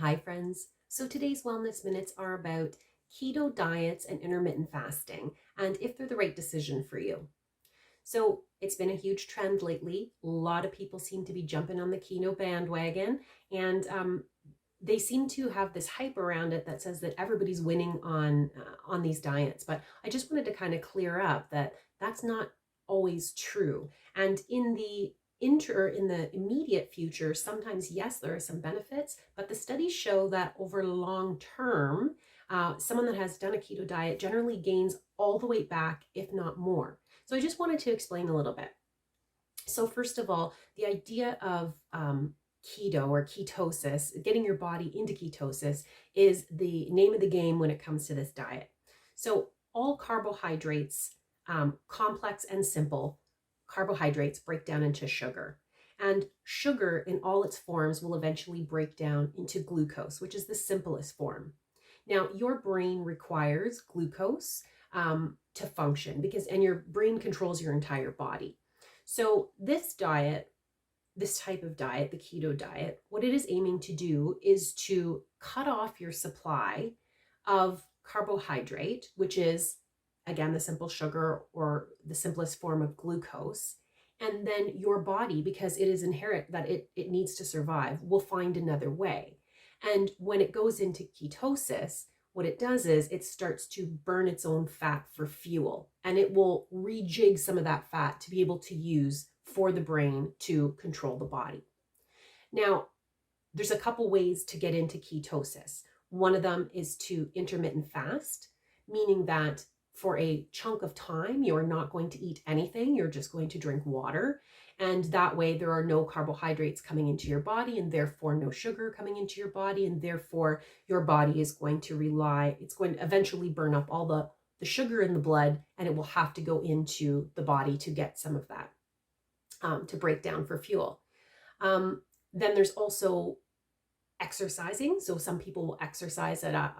Hi, friends. So today's Wellness Minutes are about keto diets and intermittent fasting and if they're the right decision for you. So it's been a huge trend lately. A lot of people seem to be jumping on the keto bandwagon, and they seem to have this hype around it that says that everybody's winning on these diets. But I just wanted to kind of clear up that that's not always true. And in the immediate future, sometimes yes, there are some benefits, but the studies show that over long term, someone that has done a keto diet generally gains all the weight back, if not more. So I just wanted to explain a little bit. So first of all, the idea of keto or ketosis, getting your body into ketosis, is the name of the game when it comes to this diet. So all carbohydrates, complex and simple carbohydrates, break down into sugar. And sugar in all its forms will eventually break down into glucose, which is the simplest form. Now, your brain requires glucose to function and your brain controls your entire body. So this type of diet, the keto diet, what it is aiming to do is to cut off your supply of carbohydrate, which is, again, the simple sugar or the simplest form of glucose. And then your body, because it is inherent that it needs to survive, will find another way. And when it goes into ketosis, what it does is it starts to burn its own fat for fuel, and it will rejig some of that fat to be able to use for the brain to control the body. Now, there's a couple ways to get into ketosis. One of them is to intermittent fast, meaning that for a chunk of time, you're not going to eat anything. You're just going to drink water. And that way there are no carbohydrates coming into your body, and therefore no sugar coming into your body. And therefore your body is going to it's going to eventually burn up all the sugar in the blood, and it will have to go into the body to get some of that to break down for fuel. Then there's also exercising. So some people will exercise at a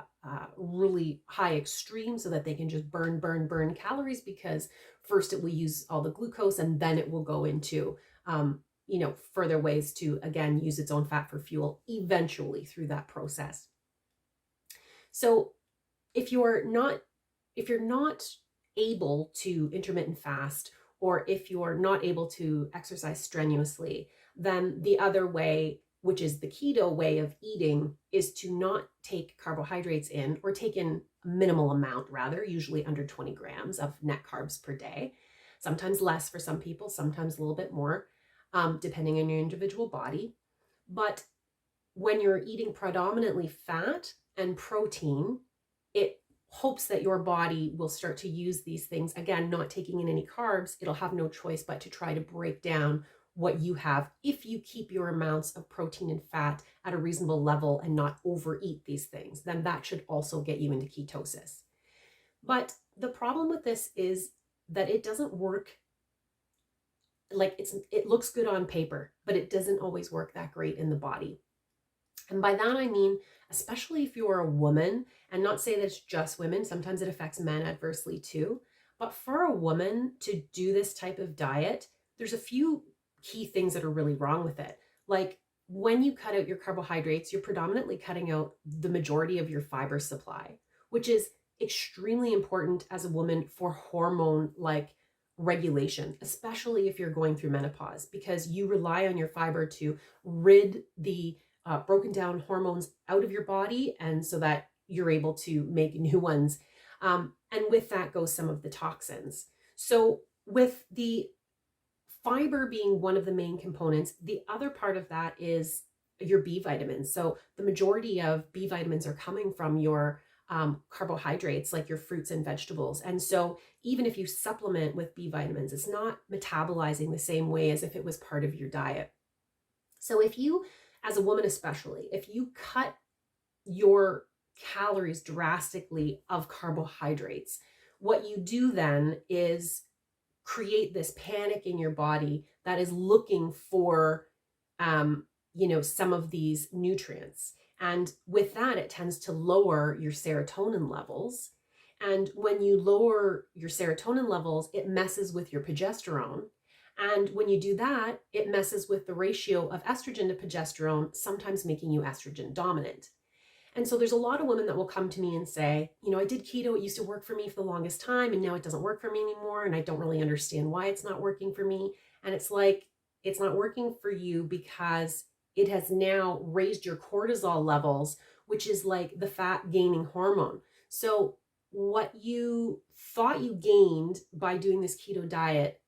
really high extreme so that they can just burn calories, because first it will use all the glucose and then it will go into further ways to, again, use its own fat for fuel eventually through that process. So if you're not able to intermittent fast, or if you're not able to exercise strenuously, then the other way, which is the keto way of eating, is to not take carbohydrates in, or take in a minimal amount rather, usually under 20 grams of net carbs per day. Sometimes less for some people, sometimes a little bit more, depending on your individual body. But when you're eating predominantly fat and protein, it hopes that your body will start to use these things. Again, not taking in any carbs, it'll have no choice but to try to break down what you have if you keep your amounts of protein and fat at a reasonable level and not overeat these things. Then that should also get you into ketosis. But the problem with this is that it doesn't work. Like, it looks good on paper, but it doesn't always work that great in the body. And by that I mean, especially if you're a woman, and not say that it's just women, sometimes it affects men adversely too. But for a woman to do this type of diet, there's a few key things that are really wrong with it. Like, when you cut out your carbohydrates, you're predominantly cutting out the majority of your fiber supply, which is extremely important as a woman for hormone like regulation, especially if you're going through menopause, because you rely on your fiber to rid the broken down hormones out of your body, and so that you're able to make new ones. And with that goes some of the toxins. So with the fiber being one of the main components, the other part of that is your B vitamins. So the majority of B vitamins are coming from your carbohydrates, like your fruits and vegetables. And so even if you supplement with B vitamins, it's not metabolizing the same way as if it was part of your diet. So if you, as a woman especially, if you cut your calories drastically of carbohydrates, what you do then is create this panic in your body that is looking for, some of these nutrients. And with that, it tends to lower your serotonin levels. And when you lower your serotonin levels, it messes with your progesterone. And when you do that, it messes with the ratio of estrogen to progesterone, sometimes making you estrogen dominant. And so there's a lot of women that will come to me and say, I did keto. It used to work for me for the longest time, and now it doesn't work for me anymore. And I don't really understand why it's not working for me. And it's like, it's not working for you because it has now raised your cortisol levels, which is like the fat gaining hormone. So what you thought you gained by doing this keto diet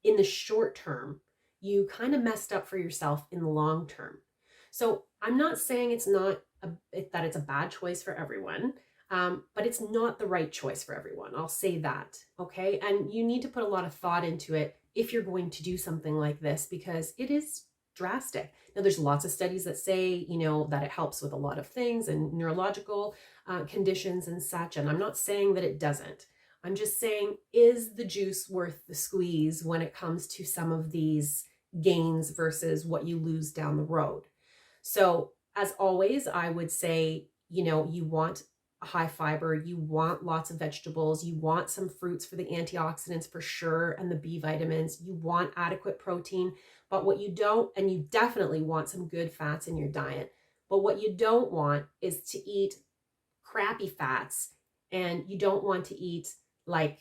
in the short term, you kind of messed up for yourself in the long term. So I'm not saying that it's a bad choice for everyone, but it's not the right choice for everyone. I'll say that, okay? And you need to put a lot of thought into it if you're going to do something like this, because it is drastic. Now, there's lots of studies that say, that it helps with a lot of things and neurological conditions and such. And I'm not saying that it doesn't. I'm just saying, is the juice worth the squeeze when it comes to some of these gains versus what you lose down the road? So, as always, I would say, you want a high fiber, you want lots of vegetables, you want some fruits for the antioxidants for sure, and the B vitamins, you want adequate protein. But what you don't, and you definitely want some good fats in your diet. But what you don't want is to eat crappy fats, and you don't want to eat like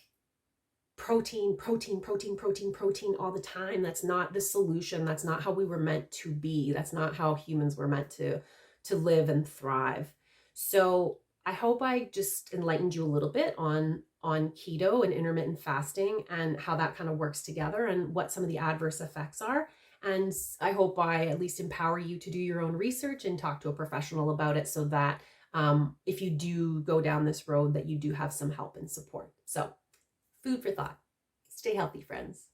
protein all the time. That's not the solution. That's not how we were meant to be. That's not how humans were meant to live and thrive. So I hope I just enlightened you a little bit on keto and intermittent fasting and how that kind of works together and what some of the adverse effects are. And I hope I at least empower you to do your own research and talk to a professional about it, so that if you do go down this road, that you do have some help and support. So food for thought. Stay healthy, friends.